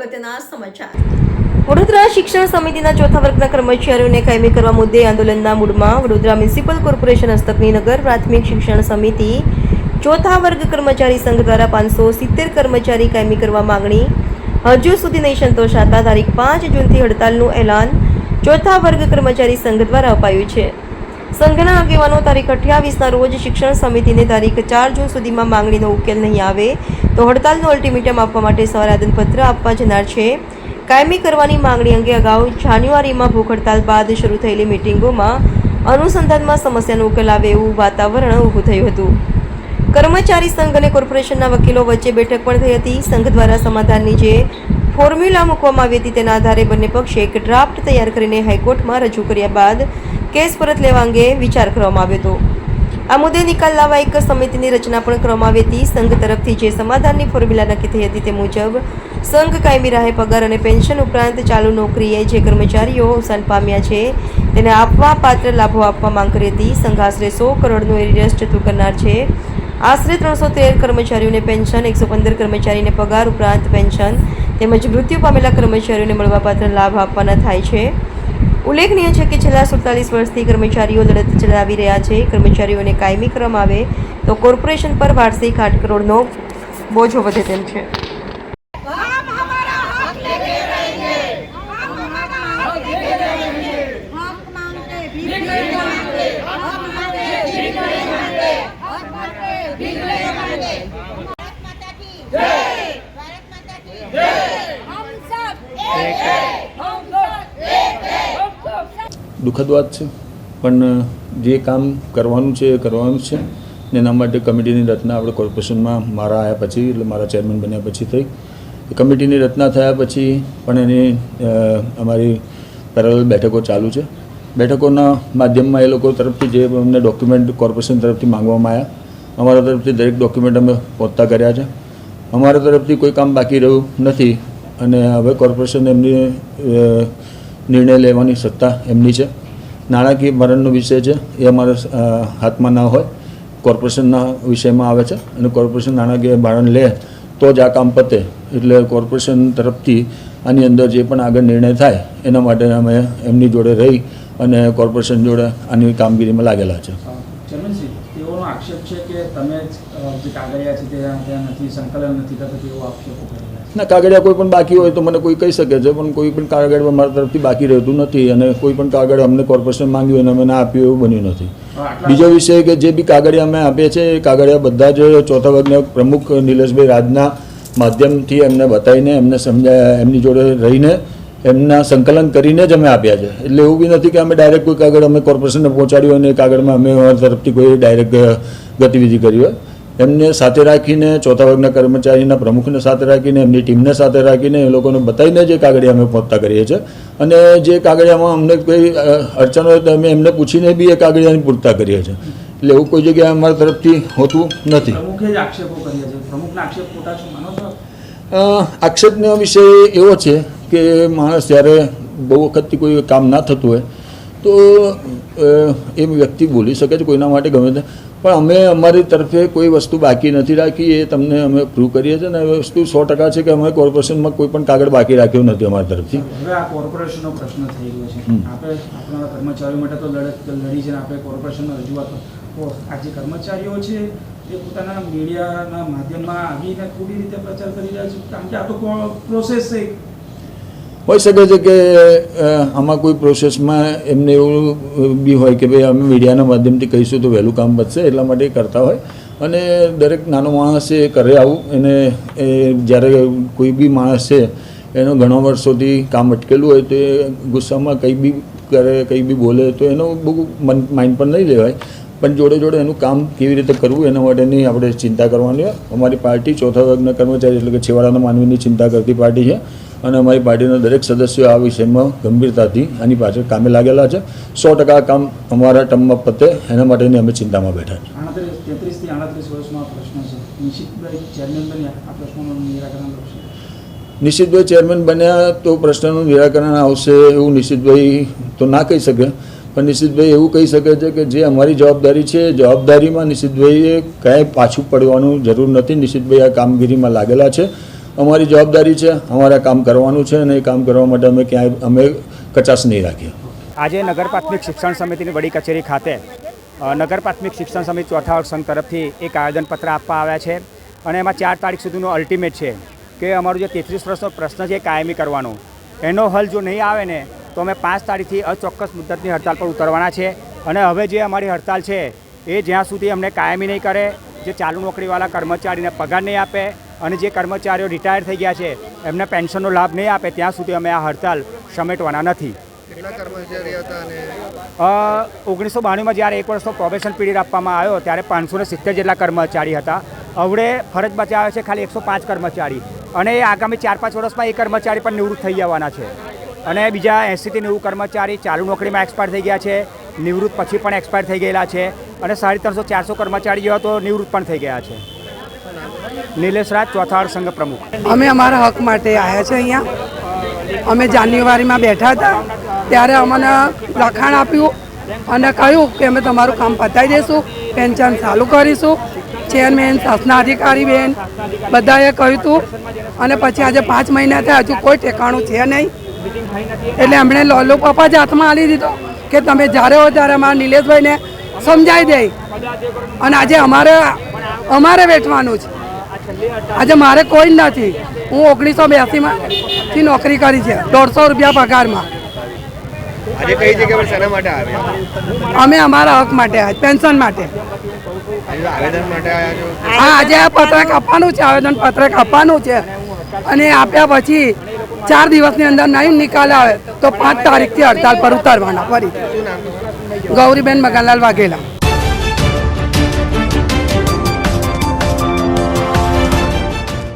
અગત્યના સમાચાર. વડોદરા શિક્ષણ સમિતિના ચોથા વર્ગના કર્મચારીઓને કાયમી કરવા મુદ્દે આંદોલનના મૂડમાં વડોદરા મ્યુનિસિપલ કોર્પોરેશન હસ્તકની નગર પ્રાથમિક શિક્ષણ સમિતિ ચોથા વર્ગ કર્મચારી સંઘ દ્વારા 570 કર્મચારી કાયમી કરવા માંગણી હજુ સુધી નહીં સંતોષાતા તારીખ 5 જૂનથી હડતાલનું એલાન ચોથા વર્ગ કર્મચારી સંઘ દ્વારા અપાયું છે. સંઘના આગેવાનો તારીખ 28ના રોજ શિક્ષણ સમિતિને તારીખ 4 જૂન સુધીમાં માંગણીનો ઉકેલ નહીં આવે તો હડતાલનું અલ્ટિમેટમ આપવા માટે સવારે આવેદનપત્ર આપવા જનાર છે. કાયમી કરવાની માંગણી અંગે અગાઉ જાન્યુઆરીમાં ભૂખ હડતાલ બાદ શરૂ થયેલી મિટિંગોમાં અનુસંધાનમાં સમસ્યાનો ઉકેલ આવે એવું વાતાવરણ ઊભું થયું હતું. કર્મચારી સંઘ અને કોર્પોરેશનના વકીલો વચ્ચે બેઠક પણ થઈ હતી. સંઘ દ્વારા સમાધાનની જે ફોર્મ્યુલા મૂકવામાં આવી હતી તેના આધારે બંને પક્ષે એક ડ્રાફ્ટ તૈયાર કરીને હાઈકોર્ટમાં રજૂ કર્યા બાદ કેસ પરત લેવા અંગે વિચાર કરવામાં આવ્યો હતો. આ મુદ્દે નિકાલ લાવવા એક સમિતિની રચના પણ કરવામાં આવી હતી. સંઘ તરફથી જે સમાધાનની ફોર્મ્યુલા નક્કી થઈ હતી તે મુજબ સંઘ કાયમી રાહે પગાર અને પેન્શન ઉપરાંત ચાલુ નોકરીએ જે કર્મચારીઓ અવસાન પામ્યા છે તેને આપવા પાત્ર લાભો આપવા માંગ કરી હતી. સંઘ આશરે 100 કરોડનું એરિયર્સ ચૂકવવું કરનાર છે. આશરે 313 કર્મચારીઓને પેન્શન, 115 કર્મચારીને પગાર ઉપરાંત પેન્શન તેમજ મૃત્યુ પામેલા કર્મચારીઓને મળવાપાત્ર લાભ આપવાના થાય છે. ઉલ્લેખનીય છે કે છેલ્લા 47 વર્ષથી કર્મચારીઓ લડત ચલાવી રહ્યા છે. કર્મચારીઓને કાયમી કરવામાં આવે તો કોર્પોરેશન પર વાર્ષિક 8 કરોડનો બોજો વધે તેમ છે. દુઃખદ વાત છે, પણ જે કામ કરવાનું છે એ કરવાનું છે ને એના માટે કમિટીની રચના આપણે કોર્પોરેશનમાં મારા આવ્યા પછી એટલે મારા ચેરમેન બન્યા પછી થઈ. એ કમિટીની રચના થયા પછી પણ એની અમારી પેરેલલ બેઠકો ચાલુ છે. બેઠકોના માધ્યમમાં એ લોકો તરફથી જે અમને ડોક્યુમેન્ટ કોર્પોરેશન તરફથી માંગવામાં આવ્યા અમારા તરફથી દરેક ડોક્યુમેન્ટ અમે પહોંચતા કર્યા છે. અમારા તરફથી કોઈ કામ બાકી રહ્યું નથી અને હવે કોર્પોરેશન એમની નિર્ણય લેવાની સત્તા એમની છે. નાણાકીય ભરણનો વિષય છે એ અમારા હાથમાં ના હોય, કોર્પોરેશનના વિષયમાં આવે છે અને કોર્પોરેશન નાણાકીય ભારણ લે તો જ આ કામ પતે. એટલે કોર્પોરેશન તરફથી આની અંદર જે પણ આગળ નિર્ણય થાય એના માટે અમે એમની જોડે રહી અને કોર્પોરેશન જોડે આની કામગીરીમાં લાગેલા છે. ચેરમેનશ્રી, તેઓનો આક્ષેપ છે કે તમે જે કાગળિયા છે ત્યાં નથી, સંકલન નથી કરતા, તેવો આક્ષેપો કરેલા છે. ના, કાગળિયા કોઈ પણ બાકી હોય તો મને કોઈ કહી શકે છે, પણ કોઈ પણ કાગળ મારા તરફથી બાકી રહેતું નથી અને કોઈ પણ કાગળ અમને કોર્પોરેશન માંગ્યું અને અમે ના આપ્યું એવું બન્યું નથી. બીજો વિષય કે જે બી કાગળિયા અમે આપીએ છીએ એ કાગળિયા બધા જ ચોથા વર્ગના પ્રમુખ નિલેશભાઈ રાજના માધ્યમથી એમને બતાવીને એમને સમજાયા, એમની જોડે રહીને એમના સંકલન કરીને જ અમે આપ્યા છે. એટલે એવું બી નથી કે અમે ડાયરેક્ટ કોઈ કાગળ અમે કોર્પોરેશનને પહોંચાડ્યું અને એ કાગળમાં અમે અમારા તરફથી કોઈ ડાયરેક્ટ ગતિવિધિ કરી હોય. એમને સાથે રાખીને ચોથા વર્ગના કર્મચારીના પ્રમુખને સાથે રાખીને એમની ટીમને સાથે રાખીને એ લોકોને બતાવીને જે કાગળિયા અમે પહોંચતા કરીએ છીએ અને જે કાગળિયામાં અમને કોઈ અડચણ હોય તો અમે એમને પૂછીને બી એ કાગળિયાની પૂરતા કરીએ છીએ. એટલે એવું કોઈ જગ્યાએ અમારા તરફથી હોતું નથી. પ્રમુખે જ આક્ષેપો કર્યા છે. પ્રમુખના આક્ષેપ ખોટા છે માનો છો? આક્ષેપનો વિષય એવો છે કે માણસ જ્યારે બહુ વખતથી કોઈ કામ ના થતું હોય તો એ વ્યક્તિ બોલી શકે છે કોઈના માટે ગમે તે, પણ અમે અમારી તરફે કોઈ વસ્તુ બાકી નથી રાખી. એ તમને અમે પ્રૂવ કરીએ છીએ અને એ વસ્તુ 100% છે કે અમે કોર્પોરેશનમાં કોઈ પણ કાગળ બાકી રાખ્યો નથી અમારી તરફથી. હવે આ કોર્પોરેશનનો પ્રશ્ન થઈ ગયો છે. આપણે આપણા કર્મચારીઓ માટે તો લડી છે, આપણે કોર્પોરેશનનો રજૂઆત. આ જે કર્મચારીઓ છે એ પોતાના મીડિયાના માધ્યમમાં આવીને ખોટી રીતે પ્રચાર કરી રહ્યા છે, કારણ કે આ તો પ્રોસેસ છે. હોઈ શકે છે કે આમાં કોઈ પ્રોસેસમાં એમને એવું બી હોય કે ભાઈ અમે મીડિયાના માધ્યમથી કહીશું તો વહેલું કામ વધશે એટલા માટે કરતા હોય. અને દરેક નાનો માણસ એ કરે આવું, એને જ્યારે કોઈ બી માણસ છે એનો ઘણા વર્ષોથી કામ અટકેલું હોય તો એ ગુસ્સામાં કંઈ બી કરે, કંઈ બી બોલે તો એનો બહુ માઇન્ડ પર નહીં લેવાય. પણ જોડે જોડે એનું કામ કેવી રીતે કરવું એના માટેની આપણે ચિંતા કરવાની હોય. અમારી પાર્ટી ચોથા વર્ગના કર્મચારી એટલે કે છેવાડાના માનવીની ચિંતા કરતી પાર્ટી છે અને અમારી પાર્ટીના દરેક સદસ્યો આ વિષયમાં ગંભીરતાથી આની પાછળ કામે લાગેલા છે. 100% આ કામ અમારા ટર્મમાં પતે એના માટેની અમે ચિંતામાં બેઠા છીએ. 33 થી 38 વર્ષમાં પ્રશ્ન છે. નિશ્ચિતભાઈ ચેરમેન બન્યા, આ પ્રશ્નોનું નિરાકરણ આવશે? નિશ્ચિતભાઈ ચેરમેન બન્યા તો પ્રશ્નનું નિરાકરણ આવશે એવું નિશ્ચિતભાઈ તો ના કહી શકે, પણ નિશ્ચિતભાઈ એવું કહી શકે છે કે જે અમારી જવાબદારી છે જવાબદારીમાં નિશ્ચિતભાઈએ કાંઈ પાછું પડવાનું જરૂર નથી. નિશ્ચિતભાઈ આ કામગીરીમાં લાગેલા છે અમારી જવાબદારી છે, અમારે કામ કરવાનું છે અને એ કામ કરવા માટે અમે કચાશ નહીં રાખીએ. આજે નગર પ્રાથમિક શિક્ષણ સમિતિની વડી કચેરી ખાતે નગર પ્રાથમિક શિક્ષણ સમિતિ ચોથા વર્ગ સંઘ તરફથી એક આવેદનપત્ર આપવા આવ્યા છે અને એમાં 4 તારીખ સુધીનો અલ્ટિમેટ છે કે અમારું જે 33 વર્ષનો પ્રશ્ન છે એ કાયમી કરવાનો. એનો હલ જો નહીં આવે ને તો અમે 5 તારીખથી અચોક્કસ મુદ્દતની હડતાલ પર ઉતરવાના છે અને હવે જે અમારી હડતાલ છે એ જ્યાં સુધી અમને કાયમી નહીં કરે, જે ચાલુ નોકરીવાળા કર્મચારીને પગાર નહીં આપે અને જે કર્મચારીઓ રિટાયર થઈ ગયા છે એમને પેન્શનનો લાભ નહીં આપે ત્યાં સુધી અમે આ હડતાલ સમેટવાના નથી. 1992માં જ્યારે 1 વર્ષનો પ્રોબેશન પીરિયડ આપવામાં આવ્યો ત્યારે 570 જેટલા કર્મચારી હતા. હવે ફરજ બચાવે છે ખાલી 105 કર્મચારી અને આગામી 4-5 વર્ષમાં એ કર્મચારી પણ નિવૃત્ત થઈ જવાના છે અને બીજા 80 થી 90 કર્મચારી ચાલુ નોકરીમાં એક્સપાયર થઈ ગયા છે, નિવૃત્ત પછી પણ એક્સપાયર થઈ ગયેલા છે અને 350-400 કર્મચારી જેવા તો નિવૃત્ત પણ થઈ ગયા છે. નિલેશ રાજ, ચોથા વર્ગ સંઘ પ્રમુખ. અમે અમારા હક માટે આવ્યા છે અહીંયા. અમે જાન્યુઆરીમાં બેઠા હતા ત્યારે અમને લખાણ આપ્યું અને કહ્યું કે અમે તમારું કામ પતાવી દઈશું, પેન્શન ચાલુ કરીશું. ચેરમેન, શાસના અધિકારી બેન બધાએ કહ્યું હતું અને પછી આજે 5 મહિના થયા હજુ કોઈ ઠેકાણું છે નહીં. એટલે એમણે લોલીપોપ જ હાથમાં આલી દીધો કે તમે જ્યારે હો ત્યારે અમારા નિલેશભાઈને સમજાવી દે અને આજે અમારે વેઠવાનું છે. આજે મારે કોઈ જ નથી. હું 1982માંથી નોકરી કરી છે, 150 રૂપિયા પગારમાં. આજે કઈ જગ્યા પર શેના માટે આવ્યા? અમે અમારા હક માટે આવ્યા, પેન્શન માટે. આવેદન માટે આવ્યા છો? હા, આજે આ પત્રક આપવાનું છે, આવેદન પત્રક આપવાનું છે અને આપ્યા પછી 4 દિવસની અંદર નહીં નિકાલ આવે તો 5 તારીખથી હડતાલ પર ઉતરવાના ફરી. ગૌરીબેન મગનલાલ વાઘેલા.